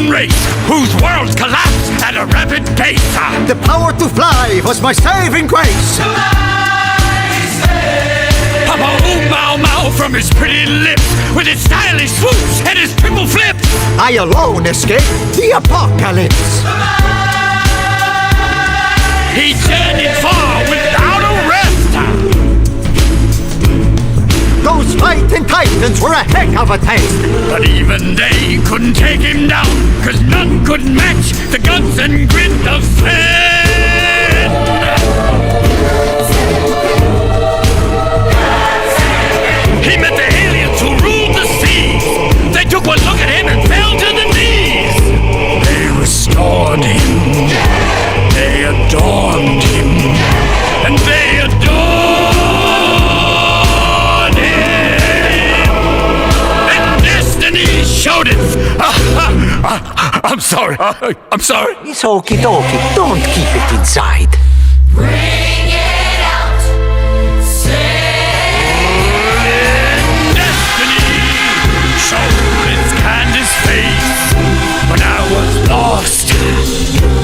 Race, whose worlds collapsed at a rapid pace. The power to fly was my saving grace. Papa Oom Mau Mau from his pretty lips, with his stylish swoops and his triple flips. I alone escaped the apocalypse. He journeyed far without a rest. Those fighting titans were a heck of a taste. But even they couldn't take him down, 'cause none could match the guts and grit of Sven. He met the aliens who ruled the seas. They took one look at him and fell to the knees. They restored him, they adorned him, and they adored him. And destiny showed it. I'm sorry. I'm sorry. It's okie dokie. Don't keep it inside. Bring it out. Destiny showed its kindest face when I was lost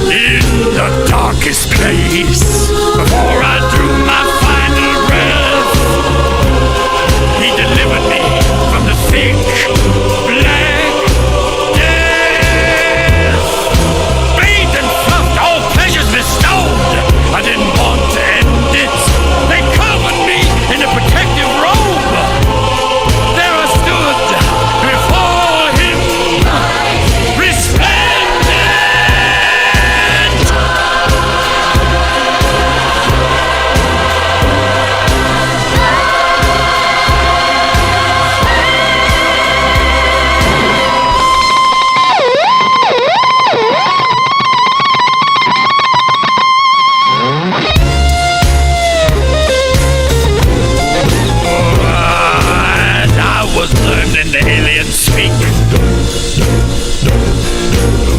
in the darkest place. Before I drew my final breath, he delivered me from the thick black death. Bathed and fluffed, all pleasures bestowed. I didn't want to end it. They covered me in a protective robe. There I stood before him, resplendent. And I was learning the alien speak.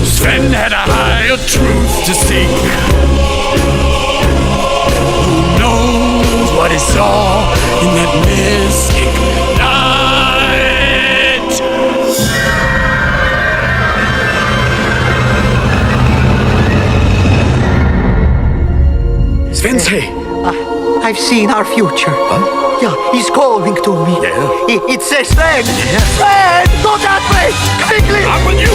Sven had a higher truth to seek. Who knows what he saw in that mystic night? Svense! I've seen our future. What? Yeah, he's calling to me. Yeah. It says, Sven! Sven! Go that way! Quickly! I'm with you!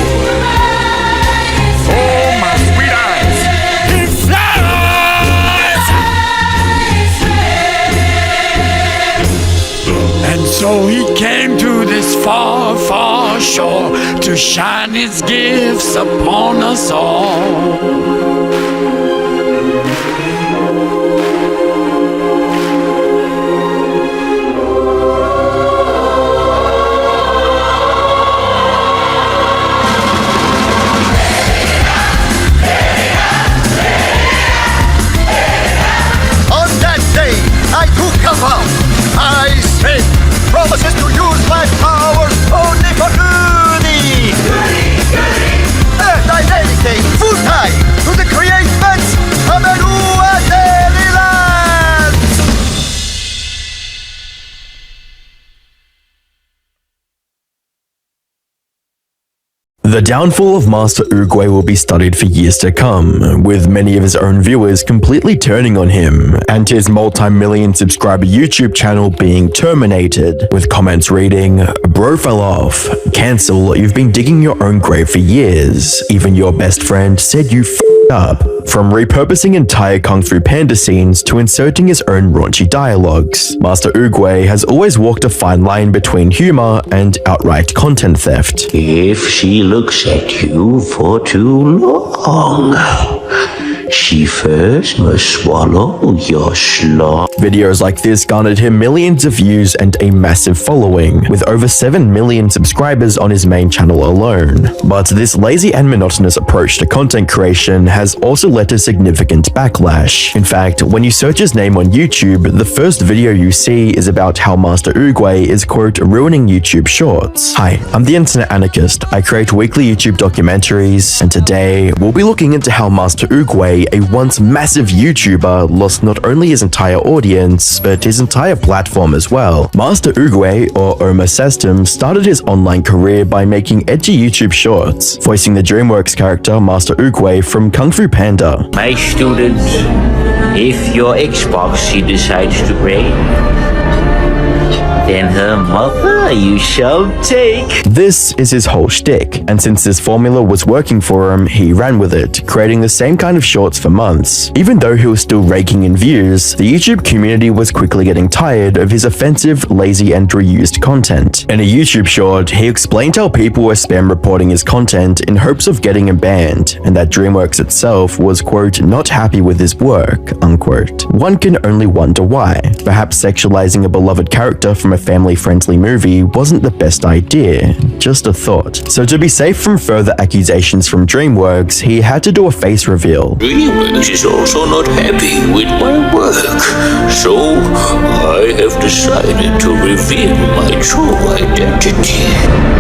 Oh, my sweet eyes! He flies! And so he came to this far, far shore to shine his gifts upon us all. On that day, I took a vow. I said, promises to use my powers only for goody. And I dedicate full time to the creations of a new Dairyland. The downfall of Master Oogway will be studied for years to come, with many of his own viewers completely turning on him, and his multi-million subscriber YouTube channel being terminated, with comments reading, "Bro fell off, cancel, you've been digging your own grave for years, even your best friend said you f***ed up." From repurposing entire Kung Fu Panda scenes to inserting his own raunchy dialogues, Master Oogway has always walked a fine line between humor and outright content theft. If she looks at you for too long, She first must swallow your slop. Videos like this garnered him millions of views and a massive following, with over 7 million subscribers on his main channel alone. But this lazy and monotonous approach to content creation has also led to significant backlash. In fact, when you search his name on YouTube, the first video you see is about how Master Uruguay is, quote, ruining YouTube Shorts. Hi, I'm the Internet Anarchist. I create weekly YouTube documentaries, and today we'll be looking into how Master Uruguay, a once massive YouTuber, lost not only his entire audience, but his entire platform as well. Master Uruguay, or Omar System, started his online career by making edgy YouTube shorts, voicing the DreamWorks character Master Uruguay from Kung Fu Panda. My students, if your Xbox she decides to break, then her mother you shall take. This is his whole shtick, and since this formula was working for him, he ran with it, creating the same kind of shorts for months. Even though he was still raking in views, the YouTube community was quickly getting tired of his offensive, lazy, and reused content. In a YouTube short, he explained how people were spam reporting his content in hopes of getting him banned, and that DreamWorks itself was, quote, not happy with his work, unquote. One can only wonder why. Perhaps sexualizing a beloved character from a family-friendly movie wasn't the best idea, just a thought. So to be safe from further accusations from DreamWorks, he had to do a face reveal. DreamWorks is also not happy with my work, so I have decided to reveal my true identity.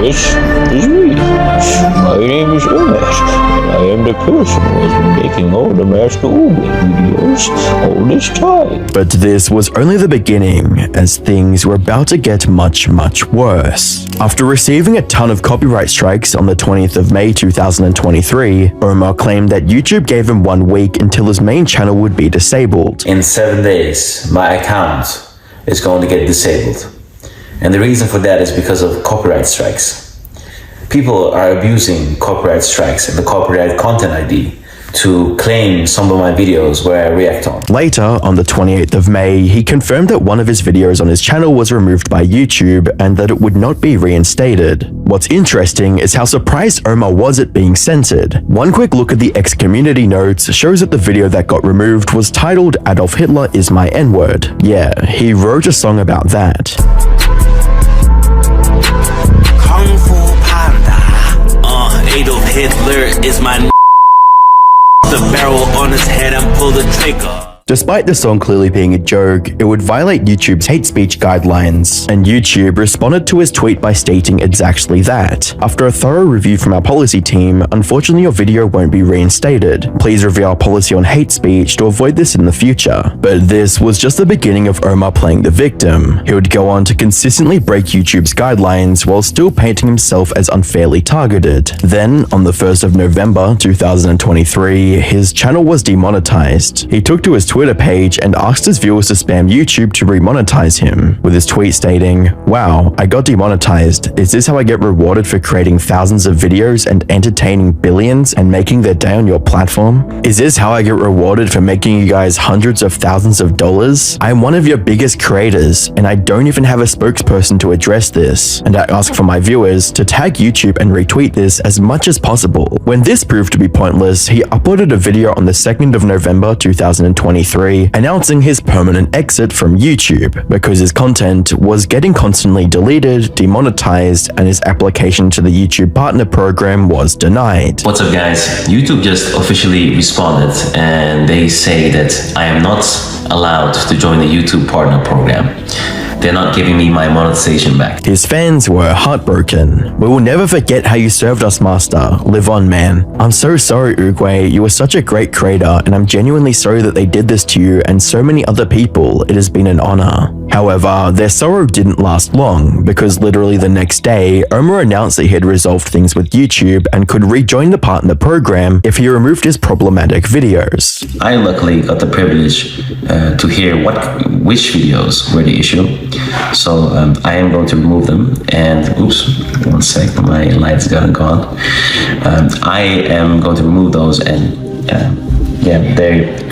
This is me. My name is Omar, and I am the person who has been making all the Master Uruguay videos all this time. But this was only the beginning, as things were about to get much worse. After receiving a ton of copyright strikes on the 20th of May 2023, Omar claimed that YouTube gave him 1 week until his main channel would be disabled. In 7 days, my account is going to get disabled. And the reason for that is because of copyright strikes. People are abusing copyright strikes and the copyright content ID to claim some of my videos where I react on. Later, on the 28th of May, he confirmed that one of his videos on his channel was removed by YouTube and that it would not be reinstated. What's interesting is how surprised Omar was at being censored. One quick look at the X community notes shows that the video that got removed was titled Adolf Hitler is my N-word. Yeah, he wrote a song about that. Kung Fu Panda, Adolf Hitler is my the barrel on his head and pull the trigger. Despite the song clearly being a joke, it would violate YouTube's hate speech guidelines, and YouTube responded to his tweet by stating exactly that. After a thorough review from our policy team, unfortunately your video won't be reinstated. Please review our policy on hate speech to avoid this in the future. But this was just the beginning of Omar playing the victim. He would go on to consistently break YouTube's guidelines while still painting himself as unfairly targeted. Then, on the 1st of November 2023, his channel was demonetized. He took to his Twitter page and asked his viewers to spam YouTube to remonetize him, with his tweet stating, "Wow, I got demonetized. Is this how I get rewarded for creating thousands of videos and entertaining billions and making their day on your platform? Is this how I get rewarded for making you guys hundreds of thousands of dollars? I'm one of your biggest creators, and I don't even have a spokesperson to address this, and I ask for my viewers to tag YouTube and retweet this as much as possible." When this proved to be pointless, he uploaded a video on the 2nd of November 2023 announcing his permanent exit from YouTube because his content was getting constantly deleted, demonetized, and his application to the YouTube Partner Program was denied. What's up guys, YouTube just officially responded and they say that I am not allowed to join the YouTube Partner Program. They're not giving me my monetization back. His fans were heartbroken. "We will never forget how you served us, Master. Live on, man. I'm so sorry, Uruguay. You were such a great creator, and I'm genuinely sorry that they did this to you and so many other people. It has been an honor." However, their sorrow didn't last long, because literally the next day, Omar announced that he had resolved things with YouTube and could rejoin the Partner Program if he removed his problematic videos. I luckily got the privilege to hear which videos were the issue. So I am going to remove them, and oops, one sec, my lights got gone. I am going to remove those, and yeah,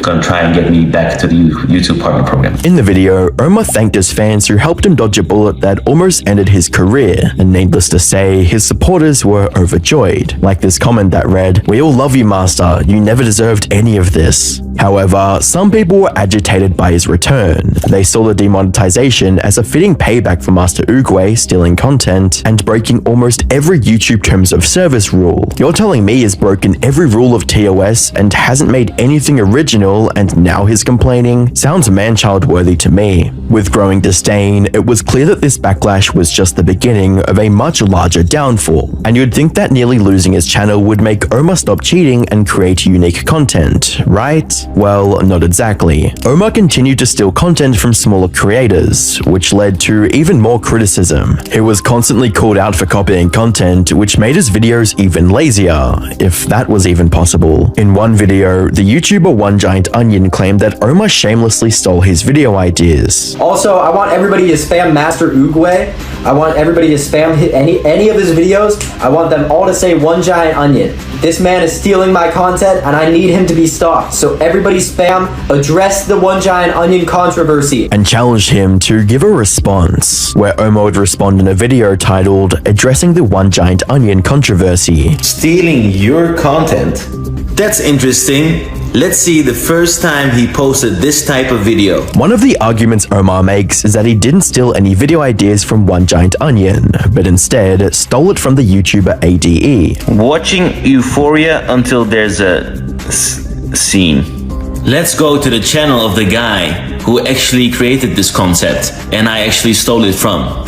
gonna try and get me back to the YouTube partner program. In the video, Omar thanked his fans who helped him dodge a bullet that almost ended his career, and needless to say, his supporters were overjoyed. Like this comment that read, "We all love you, Master. You never deserved any of this." However, some people were agitated by his return. They saw the demonetization as a fitting payback for Master Uruguay stealing content and breaking almost every YouTube Terms of Service rule. You're telling me he's broken every rule of TOS and hasn't made anything original and now he's complaining? Sounds man-child worthy to me. With growing disdain, it was clear that this backlash was just the beginning of a much larger downfall. And you'd think that nearly losing his channel would make Omar stop cheating and create unique content, right? Well, not exactly. Omar continued to steal content from smaller creators, which led to even more criticism. He was constantly called out for copying content, which made his videos even lazier, if that was even possible. In one video, the YouTuber One Giant Onion claimed that Omar shamelessly stole his video ideas. Also, I want everybody to spam Master Uruguay. I want everybody to spam any of his videos. I want them all to say One Giant Onion. This man is stealing my content and I need him to be stopped. So everybody spam, address the One Giant Onion controversy. And challenged him to give a response, where Omar would respond in a video titled Addressing the One Giant Onion Controversy. Stealing your content? That's interesting. Let's see the first time he posted this type of video. One of the arguments Omar makes is that he didn't steal any video ideas from One Giant Onion, but instead stole it from the YouTuber ADE. Watching Euphoria until there's a scene. Let's go to the channel of the guy who actually created this concept and I actually stole it from.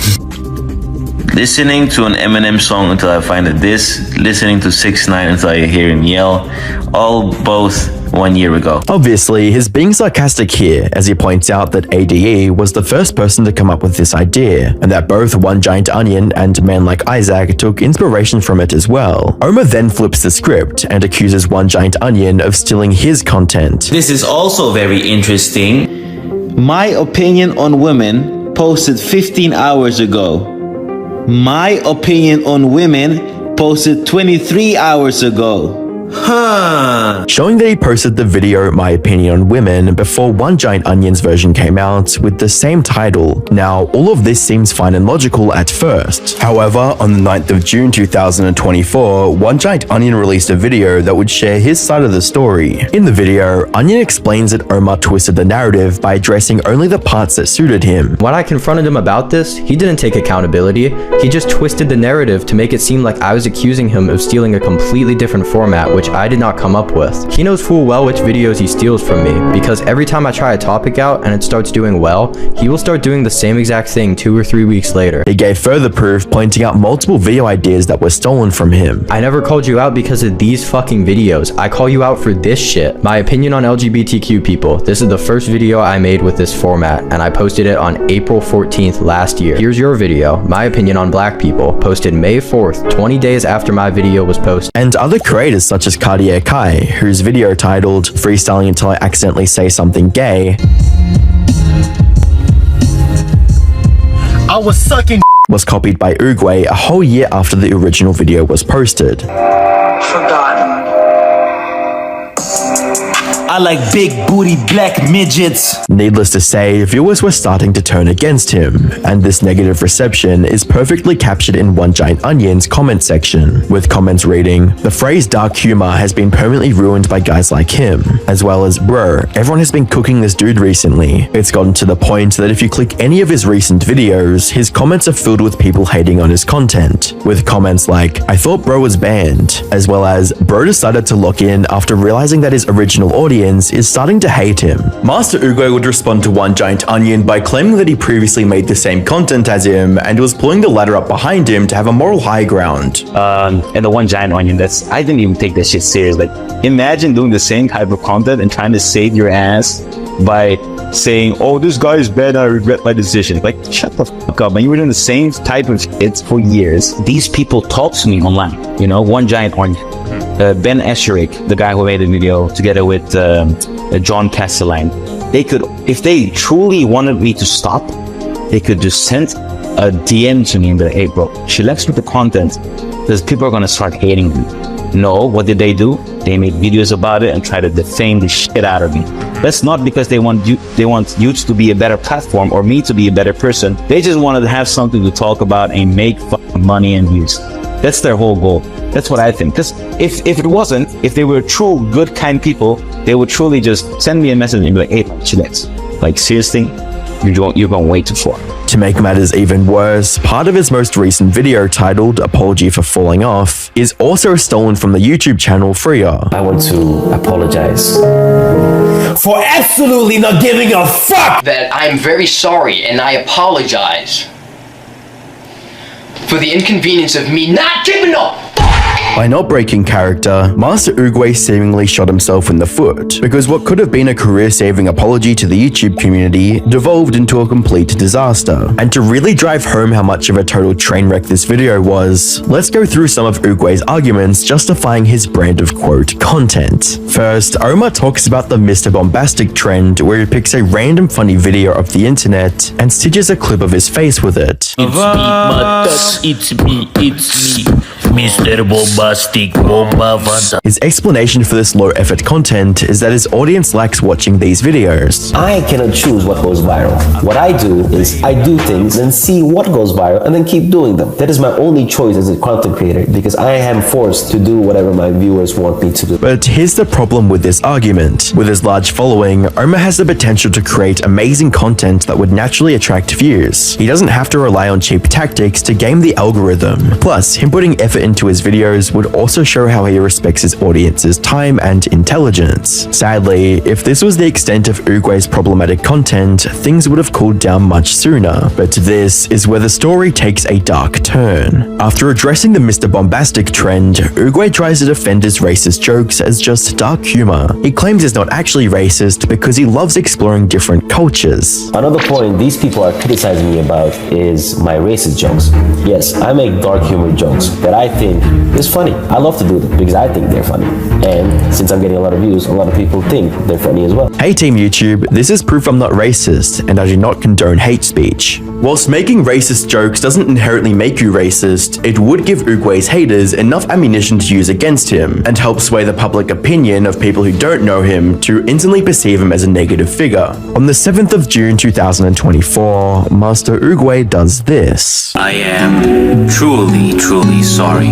Listening to an Eminem song until I find a diss. Listening to 6ix9ine until I hear him yell. All both 1 year ago. Obviously, he's being sarcastic here, as he points out that ADE was the first person to come up with this idea, and that both One Giant Onion and Man Like Isaac took inspiration from it as well. Omar then flips the script and accuses One Giant Onion of stealing his content. This is also very interesting. My opinion on women posted 15 hours ago. My opinion on women posted 23 hours ago. Huh. Showing that he posted the video My Opinion on Women before One Giant Onion's version came out with the same title. Now, all of this seems fine and logical at first. However, on the 9th of June 2024, One Giant Onion released a video that would share his side of the story. In the video, Onion explains that Omar twisted the narrative by addressing only the parts that suited him. When I confronted him about this, he didn't take accountability. He just twisted the narrative to make it seem like I was accusing him of stealing a completely different format, which I did not come up with. He knows full well which videos he steals from me, because every time I try a topic out and it starts doing well, he will start doing the same exact thing 2 or 3 weeks later. He gave further proof, pointing out multiple video ideas that were stolen from him. I never called you out because of these fucking videos. I call you out for this shit. My opinion on LGBTQ people. This is the first video I made with this format, and I posted it on April 14th last year. Here's your video, My Opinion on Black People, posted May 4th, 20 days after my video was posted. And other creators such as Cartier Kai, whose video titled Freestyling Until I Accidentally Say Something Gay I was sucking was copied by Uruguay a whole year after the original video was posted. Forgotten. I like big booty black midgets. Needless to say, viewers were starting to turn against him, and this negative reception is perfectly captured in One Giant Onion's comment section, with comments reading, "The phrase dark humor has been permanently ruined by guys like him," as well as, "Bro, everyone has been cooking this dude recently." It's gotten to the point that if you click any of his recent videos, his comments are filled with people hating on his content, with comments like, "I thought bro was banned," as well as, "Bro decided to lock in after realizing that his original audience is starting to hate him." Master Uruguay would respond to One Giant Onion by claiming that he previously made the same content as him and was pulling the ladder up behind him to have a moral high ground. And the One Giant Onion, I didn't even take that shit serious. Like, imagine doing the same type of content and trying to save your ass by saying, "Oh, this guy is bad, I regret my decision." Like, shut the fuck up, man. You were doing the same type of shit for years. These people talk to me online, you know, One Giant Onion. Ben Escherich, the guy who made the video together with John Castellane, they could, if they truly wanted me to stop, they could just send a DM to me and be like, "Hey bro, chillax with the content, because people are gonna start hating you." No, what did they do? They made videos about it and try to defame the shit out of me. That's not because they want YouTube to be a better platform or me to be a better person. They just wanted to have something to talk about and make money and views. That's their whole goal. That's what I think. Because if it wasn't, if they were true, good, kind people, they would truly just send me a message and be like, hey, chillax. Like, seriously, you're going way too far. To make matters even worse, part of his most recent video titled Apology for Falling Off is also stolen from the YouTube channel Freya. I want to apologize For absolutely not giving a fuck! that I'm very sorry and I apologize for the inconvenience of me not giving a By not breaking character, Master Oogway seemingly shot himself in the foot, because what could have been a career-saving apology to the YouTube community devolved into a complete disaster. And to really drive home how much of a total train wreck this video was, let's go through some of Oogway's arguments justifying his brand of quote content. First, Omar talks about the Mr. Bombastic trend where he picks a random funny video of the internet and stitches a clip of his face with it. It's me, Mr. Bombastic Bomba Vanda. His explanation for this low-effort content is that his audience likes watching these videos. I cannot choose what goes viral. What I do is I do things and see what goes viral and then keep doing them. That is my only choice as a content creator because I am forced to do whatever my viewers want me to do. But here's the problem with this argument. With his large following, Omar has the potential to create amazing content that would naturally attract views. He doesn't have to rely on cheap tactics to game the algorithm. Plus, him putting effort into his videos would also show how he respects his audience's time and intelligence. Sadly, if this was the extent of Oogway's problematic content, things would have cooled down much sooner. But this is where the story takes a dark turn. After addressing the Mr. Bombastic trend, Oogway tries to defend his racist jokes as just dark humor. He claims he's not actually racist because he loves exploring different cultures. Another point these people are criticizing me about is my racist jokes. Yes, I make dark humor jokes that I think is funny. I love to do them because I think they're funny. And since I'm getting a lot of views, a lot of people think they're funny as well. Hey Team YouTube, this is proof I'm not racist and I do not condone hate speech. Whilst making racist jokes doesn't inherently make you racist, it would give Oogway's haters enough ammunition to use against him and help sway the public opinion of people who don't know him to instantly perceive him as a negative figure. On the 7th of June 2024, Master Oogway does this. I am truly sorry.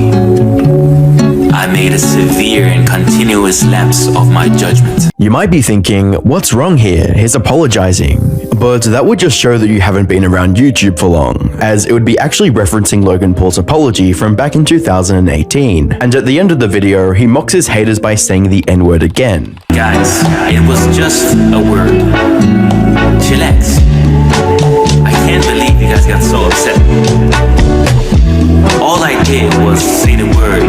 I made a severe and continuous lapse of my judgment. You might be thinking, what's wrong here? He's apologizing. But that would just show that you haven't been around YouTube for long, as it would be actually referencing Logan Paul's apology from back in 2018. And at the end of the video, he mocks his haters by saying the N-word again. Guys, it was just a word. Chillax. I can't believe you guys got so upset. All I did was say the word.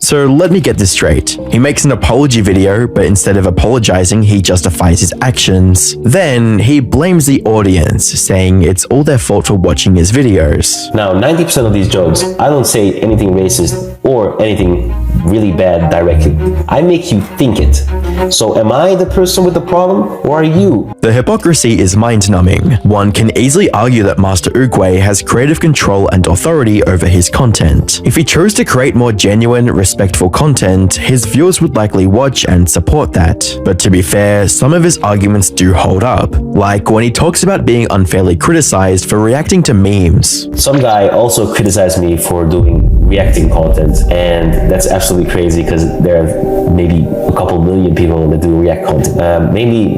So let me get this straight. He makes an apology video, but instead of apologizing, he justifies his actions. Then he blames the audience, saying it's all their fault for watching his videos. Now, 90% of these jokes, I don't say anything racist or anything really bad directly. I make you think it. So am I the person with the problem, or are you? The hypocrisy is mind-numbing. One can easily argue that Master Oogway has creative control and authority over his content. If he chose to create more genuine, respectful content, his viewers would likely watch and support that. But to be fair, some of his arguments do hold up. Like when he talks about being unfairly criticized for reacting to memes. Some guy also criticized me for doing reacting content, and that's absolutely crazy because there are maybe a couple million people that do react content, mainly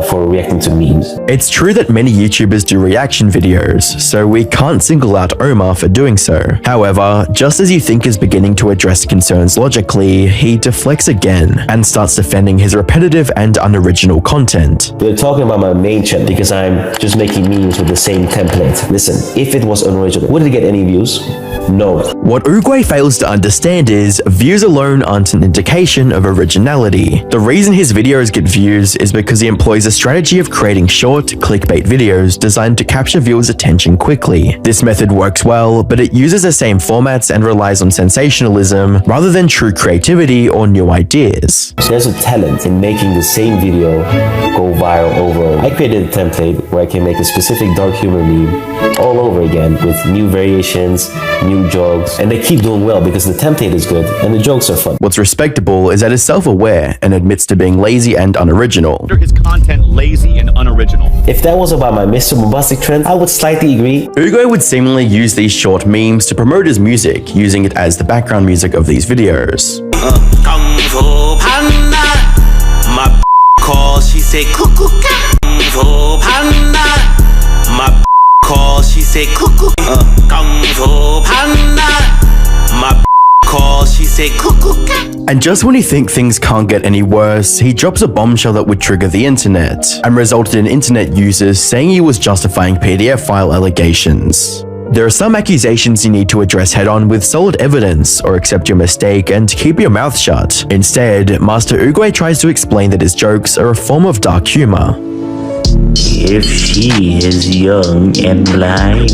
for reacting to memes. It's true that many YouTubers do reaction videos, so we can't single out Omar for doing so. However, just as you think is beginning to address concerns logically, he deflects again and starts defending his repetitive and unoriginal content. They're talking about my main channel because I'm just making memes with the same template. Listen, if it was unoriginal, would it get any views? No. What Oogway fails to understand is views alone aren't an indication of originality. The reason his videos get views is because he employs a strategy of creating short, clickbait videos designed to capture viewers' attention quickly. This method works well, but it uses the same formats and relies on sensationalism rather than true creativity or new ideas. There's a talent in making the same video go viral over. I created a template where I can make a specific dark humor meme all over again with new variations, new new jokes, and they keep doing well because the template is good and the jokes are fun. What's respectable is that he's self-aware and admits to being lazy and unoriginal. His content lazy and unoriginal. If that was about my Mr. Bombastic trend, I would slightly agree. Ugo would seemingly use these short memes to promote his music, using it as the background music of these videos. Kung Fu Panda. My call, she say cuckoo. Kung Fu Panda. My call, she say cuckoo. Kung Fu Panda. My call, she say cuckoo. And just when you think things can't get any worse, he drops a bombshell that would trigger the internet, and resulted in internet users saying he was justifying PDF file allegations. There are some accusations you need to address head-on with solid evidence, or accept your mistake and keep your mouth shut. Instead, Master Uguay tries to explain that his jokes are a form of dark humor. If she is young and blind,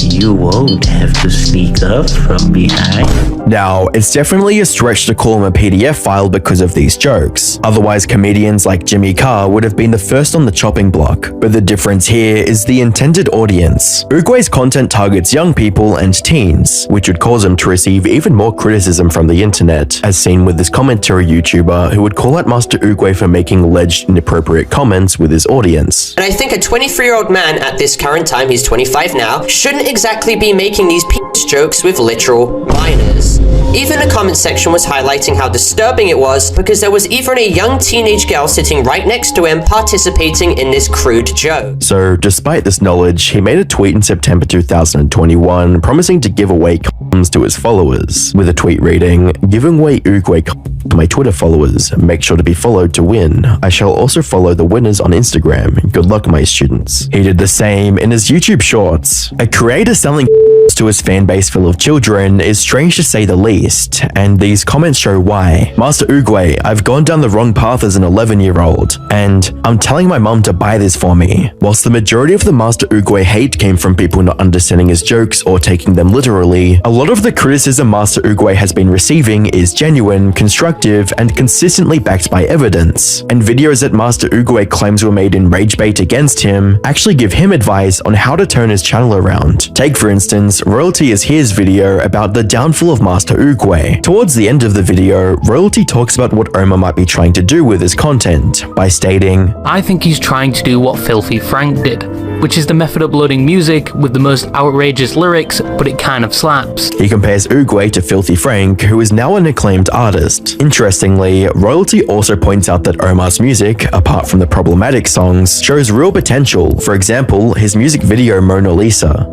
you won't have to sneak up from behind. Now, it's definitely a stretch to call him a PDF file because of these jokes. Otherwise, comedians like Jimmy Carr would have been the first on the chopping block. But the difference here is the intended audience. Uguay's content targets young people and teens, which would cause him to receive even more criticism from the internet, as seen with this commentary YouTuber who would call out Master Uguay for making alleged inappropriate comments with his audience. And I think a 23-year-old man at this current time, he's 25 now, shouldn't exactly be making these jokes with literal minors. Even the comment section was highlighting how disturbing it was because there was even a young teenage girl sitting right next to him participating in this crude joke. So, despite this knowledge, he made a tweet in September 2021 promising to give away condoms to his followers, with a tweet reading, "Giving away Uguay to my Twitter followers. Make sure to be followed to win. I shall also follow the winners on Instagram. Good luck, my students." He did the same in his YouTube shorts. A creator selling to his fan base full of children is strange to say the least, and these comments show why. Master Uguay, I've gone down the wrong path as an 11-year-old, and I'm telling my mum to buy this for me. Whilst the majority of the Master Uguay hate came from people not understanding his jokes or taking them literally, a lot of the criticism Master Uguay has been receiving is genuine, constructive, and consistently backed by evidence. And videos that Master Uguay claims were made in rage bait against him actually give him advice on how to turn his channel around. Take for instance, Royalty is his video about the downfall of Master Uguay. Towards the end of the video, Royalty talks about what Omar might be trying to do with his content by stating, I think he's trying to do what Filthy Frank did, which is the method uploading music with the most outrageous lyrics, but it kind of slaps. He compares Uguay to Filthy Frank, who is now an acclaimed artist. Interestingly, Royalty also points out that Omar's music, apart from the problematic songs, shows real potential. For example, his music video Mona Lisa.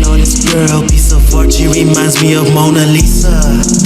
Know this girl, piece of art, she reminds me of Mona Lisa.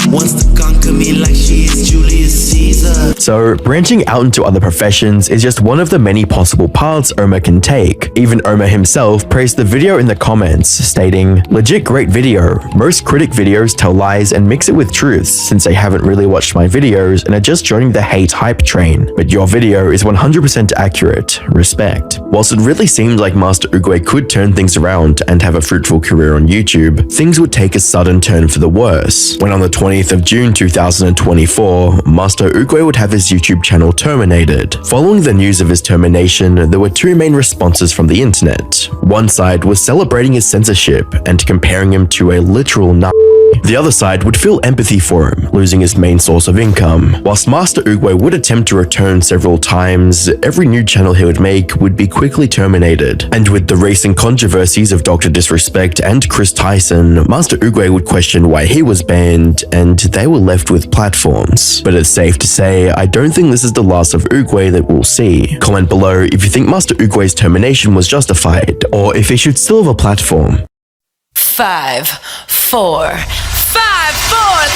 Wants to conquer me like she is Julius Caesar. So, branching out into other professions is just one of the many possible paths Omar can take. Even Omar himself praised the video in the comments, stating, "Legit great video. Most critic videos tell lies and mix it with truths, since they haven't really watched my videos and are just joining the hate hype train. But your video is 100% accurate. Respect." Whilst it really seemed like Master Uguay could turn things around and have a fruitful career on YouTube, things would take a sudden turn for the worse, when on the 20th of June 2024, Master Uguay would have his YouTube channel terminated. Following the news of his termination, there were two main responses from the internet. One side was celebrating his censorship and comparing him to a literal nut. The other side would feel empathy for him, losing his main source of income. Whilst Master Uguay would attempt to return several times, every new channel he would make would be quickly terminated. And with the recent controversies of Dr. Disrespect and Chris Tyson, Master Uguay would question why he was banned, and they were left with platforms. But it's safe to say, I don't think this is the last of Uguay that we'll see. Comment below if you think Master Uguay's termination was justified, or if he should still have a platform. 5, 4,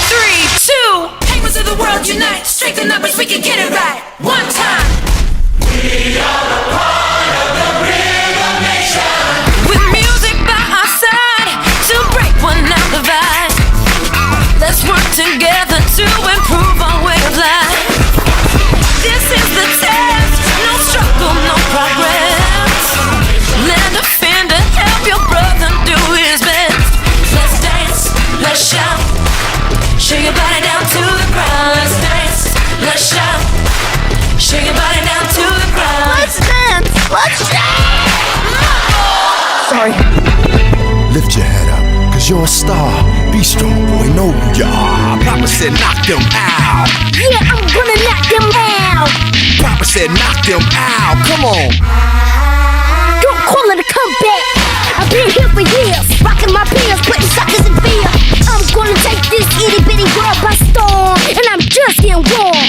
3, 2. Penguins of the world unite. Strength in numbers, we can get it right. One time. We are the part of the Rhythm Nation. With music by our side to break one out the vibes. Let's work together to improve our way of life. This is the test. No struggle, no progress. Lend a hand to help your brother do his best. Let's dance, let's shout. Shake your body down to the ground. Let's dance, let's shout. Shake your body down to the ground. Let's dance, let's shout. Sorry. Lift your head up, 'cause you're a star. Be strong, boy, know who you are. Papa said knock them out. Yeah, I'm gonna knock them out. Papa said knock them out. Come on. Don't call it a comeback. I've been here for years, rocking my peers, putting suckers in fear. I'm gonna take this itty bitty world by storm, and I'm just getting warm.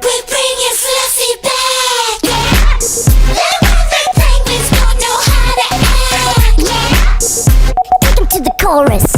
We're bringing Fluffy back. Penguins don't know how to act. Take him to the chorus.